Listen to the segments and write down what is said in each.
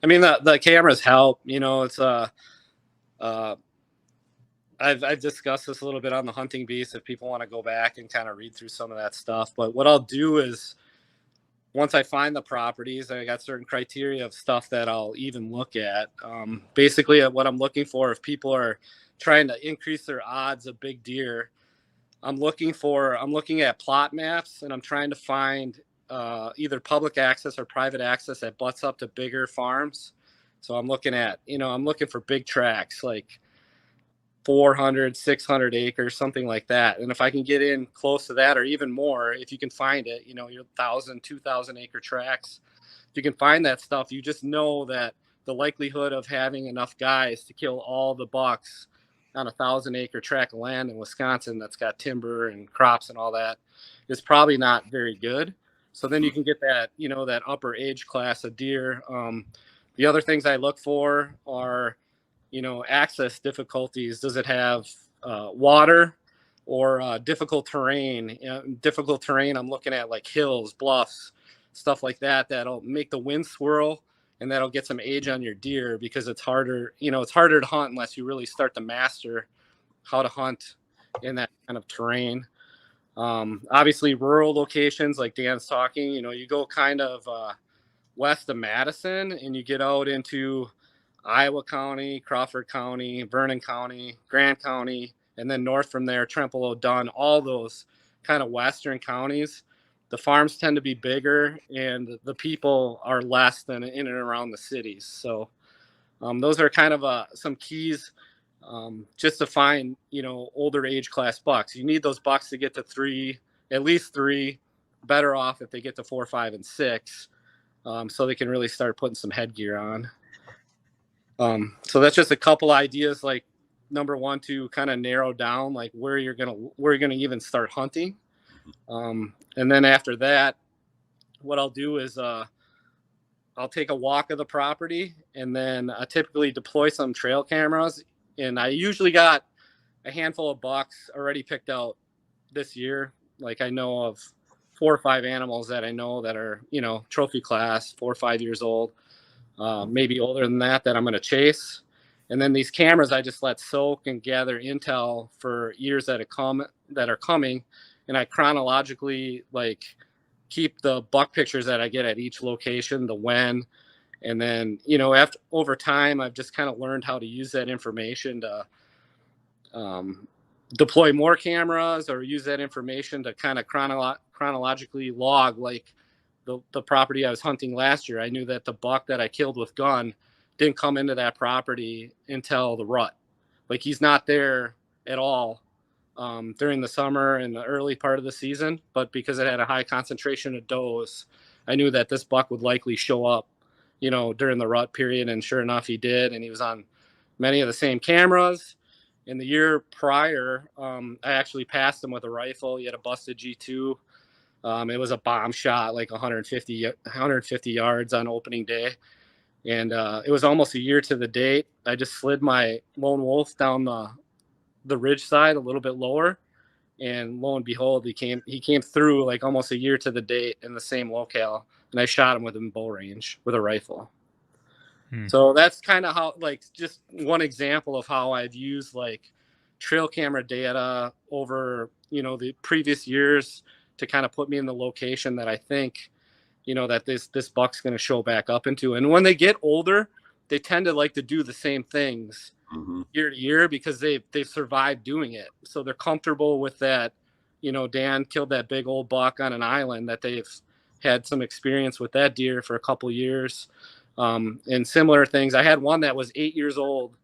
I mean, the cameras help. It's uh, I've discussed this a little bit on the hunting beast if people want to go back and kind of read through some of that stuff. But what I'll do is once I find the properties, I got certain criteria of stuff that I'll even look at. Basically, what I'm looking for, if people are trying to increase their odds of big deer, I'm looking at plot maps, and I'm trying to find either public access or private access that butts up to bigger farms. So I'm looking for big tracts like 400, 600 acres, something like that. And if I can get in close to that or even more, if you can find it, your 1,000, 2,000 acre tracts, if you can find that stuff, you just know that the likelihood of having enough guys to kill all the bucks on 1,000 acre tract of land in Wisconsin that's got timber and crops and all that is probably not very good. So then you can get that upper age class of deer. The other things I look for are, access difficulties. Does it have water or difficult terrain? Difficult terrain, I'm looking at like hills, bluffs, stuff like that. That'll make the wind swirl, and that'll get some age on your deer because it's harder. It's harder to hunt unless you really start to master how to hunt in that kind of terrain. Obviously, rural locations like Dan's talking. You go kind of west of Madison, and you get out into Iowa County, Crawford County, Vernon County, Grant County, and then north from there, Trempealeau, Dunn, all those kind of western counties. The farms tend to be bigger, and the people are less than in and around the cities. So those are kind of some keys just to find, older age class bucks. You need those bucks to get to three, at least three, better off if they get to 4, 5, and 6, so they can really start putting some headgear on. So that's just a couple ideas, like number one, to kind of narrow down like where you're gonna even start hunting. And then after that, what I'll do is I'll take a walk of the property, and then I typically deploy some trail cameras. And I usually got a handful of bucks already picked out this year. Like I know of 4 or 5 animals that I know that are, trophy class, 4 or 5 years old, maybe older than that I'm going to chase. And then these cameras, I just let soak and gather intel for years that are coming. And I chronologically keep the buck pictures that I get at each location, the when. And then, over time, I've just kind of learned how to use that information to deploy more cameras or use that information to kind of chronologically log like the property I was hunting last year. I knew that the buck that I killed with gun didn't come into that property until the rut. Like he's not there at all during the summer and the early part of the season, but because it had a high concentration of does, I knew that this buck would likely show up, during the rut period. And sure enough, he did. And he was on many of the same cameras. In the year prior, I actually passed him with a rifle. He had a busted G2. It was a bomb shot, like 150 yards on opening day. And it was almost a year to the date. I just slid my lone wolf down the ridge side a little bit lower. And lo and behold, he came through like almost a year to the date in the same locale. And I shot him within bow range with a rifle. So that's kind of how, just one example of how I've used trail camera data over, the previous years to kind of put me in the location that I think, that this buck's going to show back up into. And when they get older, they tend to like to do the same things year to year because they've survived doing it. So they're comfortable with that. Dan killed that big old buck on an island that they've had some experience with that deer for a couple years. And similar things. I had one that was 8 years old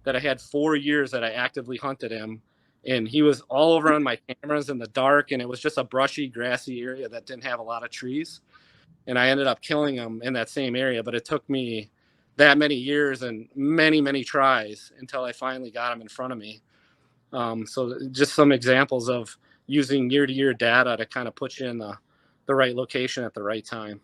that I had 4 years that I actively hunted him. And he was all over on my cameras in the dark. And it was just a brushy, grassy area that didn't have a lot of trees. And I ended up killing him in that same area. But it took me that many years and many, many tries until I finally got him in front of me. So just some examples of using year-to-year data to kind of put you in the right location at the right time.